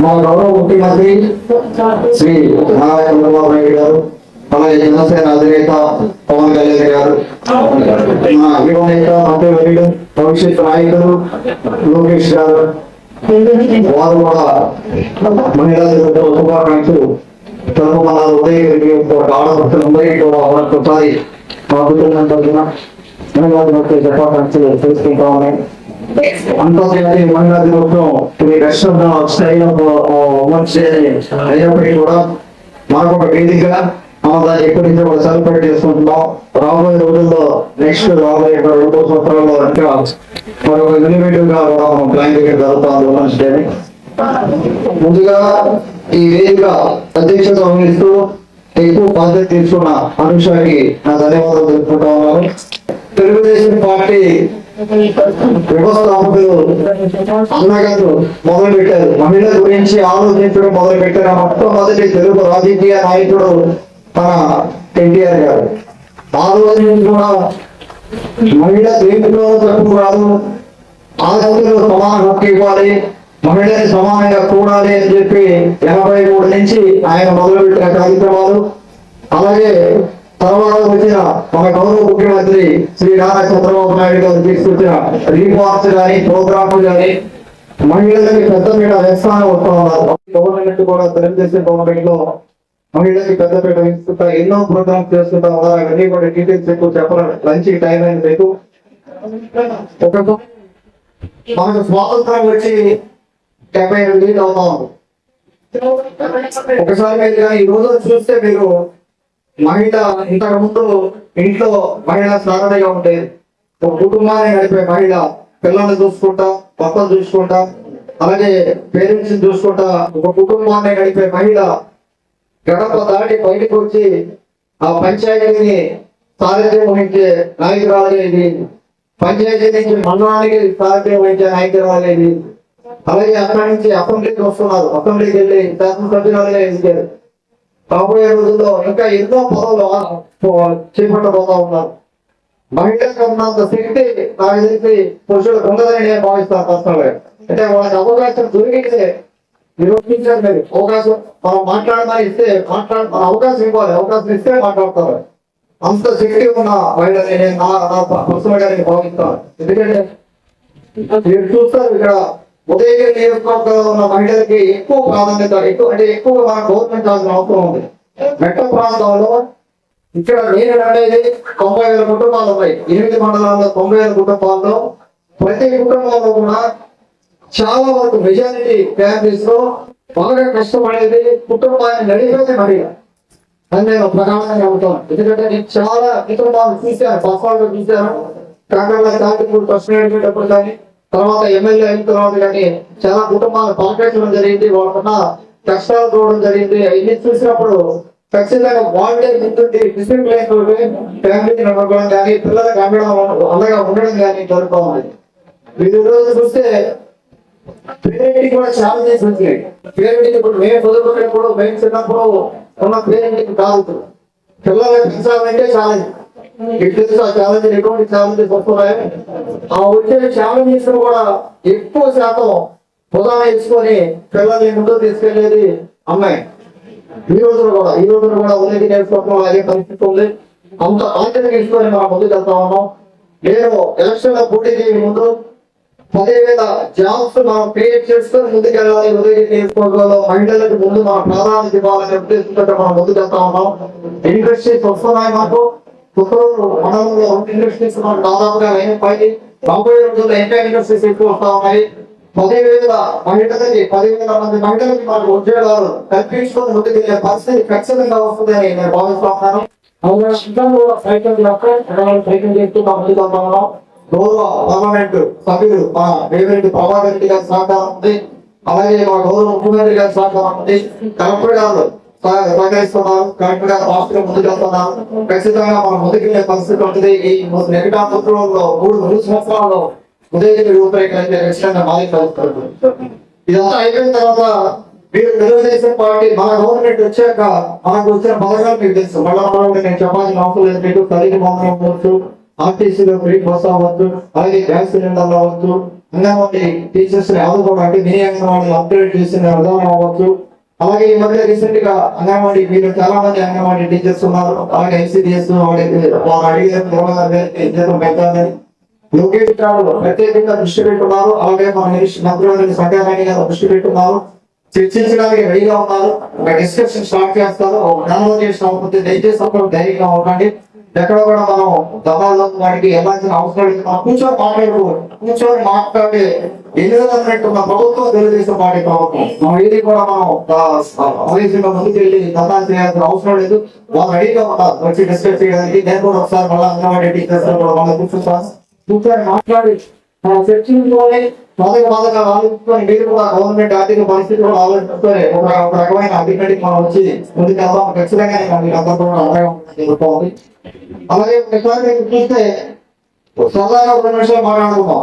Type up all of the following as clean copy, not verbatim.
మా గౌరవ ముఖ్యమంత్రి శ్రీ నారా చంద్రబాబు నాయుడు గారు, అలాగే జనసేన అధినేత పవన్ కళ్యాణ్ గారు, మా యువనేత మంత్రివర్యులు భవిష్యత్ నాయకులు లోకేష్ గారు, వారు కూడా మహిళా శుభాకాంక్షలు తెలుపుకున్నారు. ఉదయగిరి ఆడపడుతులందరికీ కూడా ఒకసారి మా కుటుంబం తరఫున శుభాకాంక్షలు తెలుసుకుంటా ఉన్నాయి. అంతర్జాతీయ మహిళా దినోత్సవం స్టైల్ ఆఫ్ ఉమెన్స్ డే అయినప్పటికీ కూడా మాకు ఒక వేదికగా దాన్ని ఎప్పటి నుంచో కూడా సెలబ్రేట్ చేసుకుంటున్నాం. రాబోయే రోజుల్లో నెక్స్ట్ రాబోయే 2 సంవత్సరాల్లో ఇంకా మరొక ఇన్నివేటివ్ గా కూడా మనం ప్లాన్ చేయడం జరుగుతుంది ఉమెన్స్ డే. ముందుగా ఈ వేదిక అధ్యక్షత వహిస్తూ ఎక్కువ బాధ్యత తీసుకున్న అనుషాకి నా ధన్యవాదాలు తెలుపుకుంటా ఉన్నాను. తెలుగుదేశం పార్టీ వ్యవస్థాపకులు అన్నగారు మొదలు పెట్టారు, మహిళల గురించి ఆలోచించడం మొదలు పెట్టారు. మొట్టమొదటి తెలుగు రాజకీయ నాయకుడు మన ఎన్టీఆర్ గారు. ఆ రోజు కూడా మహిళ దేంట్లో తప్పు కాదు, ఆస్తిలో సమాన హక్కు ఇవ్వాలి, మహిళని సమానంగా చూడాలి అని చెప్పి 83 నుంచి ఆయన మొదలుపెట్టిన కార్యక్రమాలు. అలాగే తర్వాత వచ్చిన మన గౌరవ ముఖ్యమంత్రి శ్రీ నారా చంద్రబాబు నాయుడు గారు తీసుకొచ్చిన రీపార్ట్స్ కానీ ప్రోగ్రామ్లు కానీ మహిళలకి పెద్దపీట వేస్తానే వస్తూ ఉన్నారు. గవర్నమెంట్ కూడా తెలుగుదేశం గవర్నమెంట్ లో మహిళలకి పెద్దపీట వేస్తుంటా ఎన్నో ప్రోగ్రామ్స్ చేస్తుంటా ఉన్నారు. అవన్నీ కూడా డీటెయిల్స్ ఎక్కువ చెప్పాలి, లంచ్ టైం అయింది మీకు. మనకు స్వాతంత్రం వచ్చి 72 ఏళ్ళు అవుతా ఉంది. ఒకసారి మీరు ఈ రోజు చూస్తే మీరు మహిళ ఇంతకు ముందు ఇంట్లో మహిళ సాధారణంగా ఉండేది. ఒక కుటుంబాన్ని నడిపే మహిళ పిల్లల్ని చూసుకుంటా, భర్తలు చూసుకుంటా, అలాగే పేరెంట్స్ చూసుకుంటా ఒక కుటుంబాన్ని నడిపే మహిళ గడప దాటి బయటకు వచ్చి ఆ పంచాయతీని సారథ్యం వహించే నాయకురాలేది, పంచాయతీ నుంచి మండలానికి సారథ్యం వహించే నాయకురాలేది. అలాగే అక్కడి నుంచి అసెంబ్లీకి వస్తున్నారు, అసెంబ్లీకి వెళ్ళి శాసనసభ్యురాలుగా ఎదిగారు. రాబోయే రోజుల్లో ఇంకా ఎన్నో పదవులు చేపట్టబోతా ఉన్నారు. మహిళలకు ఉన్నంత శక్తి నాకు తెలిసి పురుషులకు ఉండదని నేను భావిస్తాను పర్సనల్గా. అంటే వాళ్ళకి అవకాశం దొరికితే నిరూపించారు. మీరు అవకాశం మనం మాట్లాడమని ఇస్తే మన అవకాశం ఇవ్వాలి, అవకాశం ఇస్తే మాట్లాడతారు. అంత శక్తి ఉన్న మహిళని నేను నా పర్సనల్గా నేను భావిస్తాను. ఎందుకంటే మీరు చూస్తారు ఇక్కడ ఉదయగిరి నియోజకవర్గంలో ఉన్న మహిళలకి ఎక్కువ ప్రాధాన్యత, ఎక్కువ మన గవర్నమెంట్ చేయాల్సిన అవసరం ఉంది. మెట్ట ప్రాంతంలో ఇక్కడ నేను అనేది 90,000 కుటుంబాలు ఉన్నాయి. 8 మండలాల్లో 90,000 కుటుంబాల్లో ప్రతి కుటుంబంలో కూడా చాలా వరకు మెజారిటీ ఫ్యామిలీస్ లో బాగా కష్టపడేది కుటుంబాన్ని నడిపేది మహిళ అని నేను ప్రధానంగా చెబుతాను. ఎందుకంటే నేను చాలా కుటుంబాలు చూశాను, బస్సాలు చూశాను. కాకినాడ కాకిపూడి ఫస్ట్ నడిపేటప్పుడు కానీ తర్వాత ఎమ్మెల్యే అయిన తర్వాత కానీ చాలా కుటుంబాలు పలకరించడం జరిగింది, వాళ్ళకున్న కష్టాలు చూడడం జరిగింది. ఇన్ని చూసినప్పుడు ఖచ్చితంగా వాళ్ళే ముందుండి డిసిప్లైన్ ఫ్యామిలీ నడవడం కానీ పిల్లలకు అండగా ఉండడం కానీ జరుగుతూ ఉంది. మీరు రోజు చూస్తే పేరెంటింగ్ కూడా ఛాలెంజెస్ వచ్చినాయి. పేరెంటింగ్ ఇప్పుడు మేము చదువుకునేప్పుడు మేము చిన్నప్పుడు ఉన్న పేరెంటింగ్ కాదు, పిల్లలకు పెంచాలంటే ఛాలెంజ్. ఛాలెంజ్ ఎటువంటి ఛాలెంజెస్ వస్తున్నాయి. ఆ వచ్చే ఛాలెంజెస్ కూడా ఎక్కువ శాతం ప్రధాన చేసుకొని పిల్లల్ని ముందుకు తీసుకెళ్లేది అమ్మాయి. ఈ రోజున కూడా ఉదయం నేర్చుకోవడం అదే పరిస్థితి ఉంది. అంత బాధ్యత తీసుకొని మనం ముందుకు వెళ్తా ఉన్నాం. నేను ఎలక్షన్ లో పోటీ చేయక ముందు 10,000 జాబ్స్ మనం క్రియేట్ చేసుకొని ముందుకెళ్ళాలి. ఉదయం నేర్చుకోవడంలో మహిళలకు ముందు మన ప్రాధాన్యత ఇవ్వాలనే ఉద్దేశంతో మనం ముందుకు వెళ్తా ఉన్నాం. ఇండస్ట్రీస్ వస్తున్నాయి మాకు. మండలంలో ఇండస్ట్రీస్ దాదాపుగా రాబోయే రోజుల్లో ఇంకా ఇండస్ట్రీస్ ఎక్కువ వస్తా ఉన్నాయి. 10,000 మహిళలకి 10,000 మంది మహిళలకి మనకు ఉద్యోగాలు కల్పించుకొని ముందుకెళ్ళే పరిస్థితి ఖచ్చితంగా వస్తుందని నేను భావిస్తా ఉన్నాను. గౌరవ పార్లమెంట్ సభ్యులు మా వేమిరెడ్డి ప్రభాకర్ రెడ్డి గారి సహకారం ఉంది, అలాగే మా గౌరవ ముఖ్యమంత్రి గారి సహకారం ఉంది. కలెక్టర్ గారు సహకరిస్తున్నారు, కలెక్టర్ గారు రాష్ట్రం ముందుకెళ్తున్నారు. ఖచ్చితంగా మనం ముందుకెళ్లే పరిస్థితి ఉంటుంది. ఈ నెగటివ్ 3 సంవత్సరాల్లో ఉదయగిరి రూపురేఖలైతే ఖచ్చితంగా మారిపోతుంది. ఇదంతా అయిపోయిన తర్వాత మీరు తెలుగుదేశం పార్టీ మన గవర్నమెంట్ వచ్చాక మనకు వచ్చిన పథకాలు మీకు తెలుసు. మళ్ళీ నేను చెప్పాల్సిన అవసరం లేదు. మీకు తల్లికి మౌనం అవ్వచ్చు, ఆర్టీసీలో ఫ్రీ బస్ అవ్వచ్చు, అలాగే గ్యాస్ సిలిండర్లు అవ్వచ్చు, అంగన్వాడీ టీచర్స్ ని ఆదుకోవడానికి మినీ అంగన్వాడీ అప్గ్రేడ్ చేసిన విధానం అవ్వచ్చు. అలాగే ఈ మధ్య రీసెంట్ గా అంగన్వాడీ మీరు చాలా మంది అంగన్వాడీ టీచర్స్ ఉన్నారు. అలాగే ఐసీడీఎస్ వారు అడిగిన జీతం పెట్టాలని లోకేష్ గారు ప్రత్యేకంగా దృష్టి పెట్టున్నారు. అలాగే మన మంత్రులు సంఖ్యారాణి గారు దృష్టి పెట్టున్నారు. చర్చించడానికి రెడీగా ఉన్నారు. ఒక డిస్కషన్ స్టార్ట్ చేస్తారు. ఒక కాన్వర్జేషన్ అవుతుంది. దయచేసి అప్పుడు ధైర్యంగా ఉండండి. ఎక్కడ కూడా మనం దళాల్లో వాటికి వెళ్ళాల్సిన అవసరం లేదు. మనం కూర్చొని మాట్లాడి ఎన్నికన్నట్టు మన ప్రభుత్వం తెలుగుదేశం పార్టీ ప్రభుత్వం మనం ఏది కూడా మనం ఆదేశంగా ముందుకు వెళ్ళి దళాలు చేయాల్సిన అవసరం లేదు. వాళ్ళు రెడీగా ఉన్నారు వచ్చి డిస్కస్ చేయడానికి. నేను కూడా ఒకసారి మళ్ళీ అంగన్వాడీ టీచర్స్ మళ్ళీ కూర్చొని మాట్లాడి చర్చించుకొని బాధగా ఆలోచించుకొని మీరు కూడా గవర్నమెంట్ ఆర్థిక పరిస్థితులు ఆలోచించుకొని ఒక రకమైన అగ్రిమెంట్ మనం వచ్చి ముందుకు వెళ్దాం. ఖచ్చితంగా అందరూ కూడా జరుగుతుంది. అలాగే ఒకసారి చూస్తే సరదాగా 2 నిమిషాలు మాట్లాడుకున్నాం.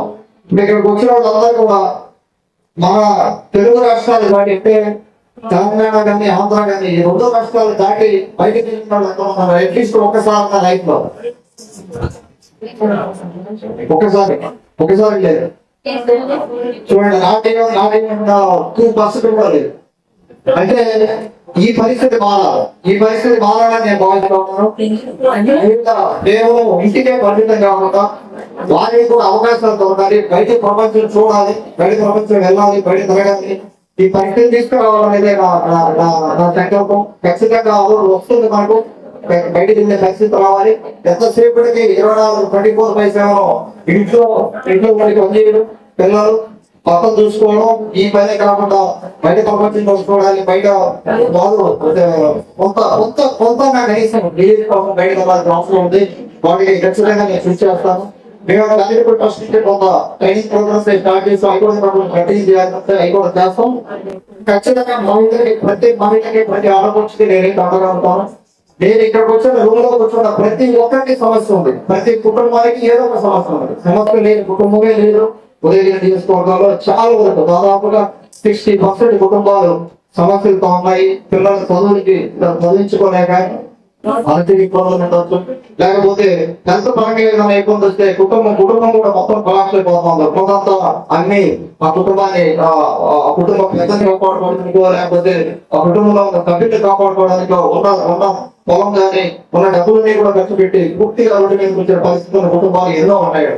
ఇక్కడికి వచ్చిన వాళ్ళందరూ కూడా మన తెలుగు రాష్ట్రాలు దాటి తెలంగాణ కానీ ఆంధ్ర కానీ 2 రాష్ట్రాలు దాటి బయటకు వెళ్ళిన వాళ్ళు ఎంతో ఉన్నారు. అట్లీస్ట్ ఒకసారి నా లైఫ్ లో ఒకసారి లేదు చూడండి. నాకేమో 2% కూడా లేదు. అంటే ఈ పరిస్థితి మారాలని నేను భావిస్తున్నాను. నేను ఇంటికే పరిమితం కాకుండా వారికి కూడా అవకాశాలు దొరకాలి. బయట ప్రపంచం చూడాలి, బయట ప్రపంచం వెళ్ళాలి, బయట తిరగాలి. ఈ పరిస్థితి తీసుకురావాలనేదే నా సంకల్పం. ఖచ్చితంగా వస్తుంది మనకు. బయటకు వెళ్ళే పరిస్థితి రావాలి. ఎంతసేపటికి 24/7 ఇంట్లో మనకి పనిచేయడం, పిల్లలు పక్కన చూసుకోవడం, ఈ పనే కాకుండా బయట ప్రపంచం చూసుకోవడానికి బయట కొంత నాకు కనీసం బయట వెళ్ళాల్సిన అవసరం ఉంది. వాటికి ఖచ్చితంగా నేను కృషి చేస్తాను. మేము అన్నిటి ట్రస్ట్ కొంత ట్రైనింగ్ ప్రోగ్రామ్స్ స్టార్ట్ చేస్తాం. అవి కూడా మనం కంటిన్యూ చేయాలంటే అవి కూడా చేస్తాం. ఖచ్చితంగా ప్రతి మహిళకి ప్రతి ఆడపడుచుకి నేనేం తగ్గగా ఉంటాను. నేను ఇక్కడికి వచ్చిన రూమ్ లో కూర్చున్న ప్రతి ఒక్కరికి సమస్య ఉంది. ప్రతి కుటుంబానికి ఏదో ఒక సమస్య ఉంది. సమస్య లేని కుటుంబమే లేదు. ఉదయగిరి నియోజకవర్గాల్లో చాలా వరకు దాదాపుగా 60% కుటుంబాలు సమస్యలతో ఉన్నాయి. పిల్లల చదివించుకోలేక ఆర్థిక ఇబ్బందులు ఉండొచ్చు, లేకపోతే హెల్త్ పరంగా ఏదైనా ఇబ్బంది వస్తే కుటుంబం కూడా మొత్తం కొలాప్స్ అయిపోతుంది. కొంత అన్ని ఆ కుటుంబాన్ని ఆ కుటుంబ పెద్దని కాపాడుకోవడానికో లేకపోతే ఆ కుటుంబంలో ఉన్న సభ్యులు కాపాడుకోవడానికో ఉన్న పొలం కానీ ఉన్న డబ్బులని కూడా ఖర్చు పెట్టి పూర్తిగా రోడ్డు మీద వచ్చే పరిస్థితులు కుటుంబాలు ఎన్నో ఉన్నాయి.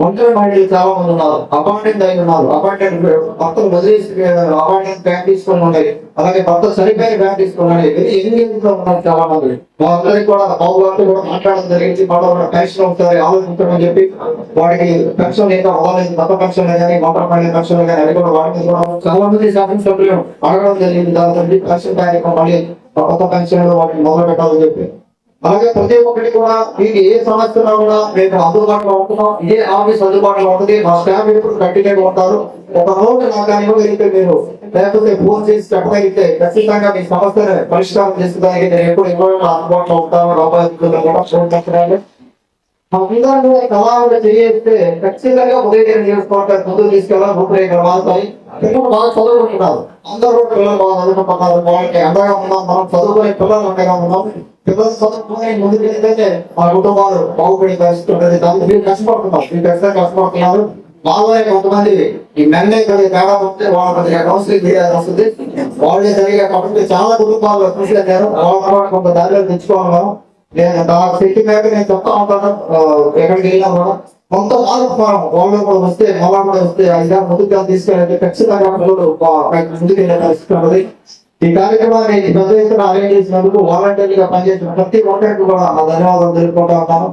ఒంటరి మహిళలు చాలా మంది ఉన్నారు. అపాయింట్మెంట్ అయి ఉన్నారు. అపాయింట్మెంట్ భర్తలు వదిలేసి అపాయింట్మెంట్ బ్యాంక్ తీసుకొని ఉన్నాయి. అలాగే భర్త సరిపోయిన బ్యాంక్ తీసుకొని ఉన్నాయి. ఎన్నికల్లో ఉన్నారు చాలా మంది. వాళ్ళందరికీ కూడా బాబుగారితో కూడా మాట్లాడడం జరిగింది. వాళ్ళ పెన్షన్ ఒకసారి ఆలోచించమని చెప్పి వాడికి పెన్షన్ లేదా వాళ్ళకి భర్త పెన్షన్ కానీ మోటార్ మహిళ పెన్షన్ కానీ అది కూడా వాటి మీద చాలా మంది శాసనసభ్యులు అడగడం జరిగింది. దాని పెన్షన్ బ్యాంక్ మళ్ళీ కొత్త పెన్షన్ వాటిని మొదలు పెట్టాలని చెప్పి. అలాగే ప్రతి ఒక్కటి కూడా మీకు ఏ సమస్య కూడా మేము అందుబాటులో ఉంటున్నాం. ఇదే ఆఫీస్ అందుబాటులో ఉంటుంది. మా స్టాఫ్ ఎప్పుడు కంటిన్యూగా ఉంటారు. ఒక రోజు నాకు ఇవ్వగలిగితే మీరు లేకపోతే ఫోన్ చేసి చెప్పగలిగితే ఖచ్చితంగా మీ సమస్యను పరిష్కారం చేసుకోవడానికి నేను ఎప్పుడు ఇవ్వడం అందుబాటులో ఉంటాను. రూపాయలు కళావిడ చేస్తే ఖచ్చితంగా ఉదయం చేసుకోవడానికి ముందుకు తీసుకెళ్ళాలి. రూపురేఖలు మారుతాయి. పిల్లలు బాగా చదువుకుంటున్నారు. అందరూ పిల్లలు బాగా చదువుకుంటున్నారు. వాళ్ళకి అండగా ఉన్నాం. మనం చదువుకునే పిల్లలు అండగా ఉన్నాం. పిల్లలు చదువుకునే ముందుకు వెళ్తే మా కుటుంబాలు బాగుపడే పరిస్థితి ఉంటుంది. దానికి మీరు కష్టపడుతున్నారు. మీరు ఖచ్చితంగా కష్టపడుతున్నారు. వాళ్ళే కొంతమంది ఈ మెండే కొద్దిగా తేడా ఉంటే వాళ్ళ కొద్దిగా కౌన్సిలింగ్ చేయాల్సి వస్తుంది. వాళ్ళే సరిగా కాబట్టి చాలా కుటుంబాలు చూసేదారు. వాళ్ళ కొంత దారిలో తెచ్చుకోవాలి. నేను శక్తి మేర నేను చెప్తా ఉంటాను. ఎక్కడికి వెళ్ళినా కూడా కొంత మార్పు వాళ్ళు కూడా వస్తే మళ్ళా కూడా వస్తే ఐదా ముందుగా తీసుకెళ్ళి ఖచ్చితంగా ముందుకు వెళ్ళే పరిస్థితి ఉంటుంది. ఈ కార్యక్రమాన్ని పెద్ద ఎత్తున అరేంజ్ చేసినందుకు వాలంటీర్గా పనిచేసిన ప్రతి ఒక్కరికి కూడా ధన్యవాదాలు తెలుపుకుంటా ఉన్నాను.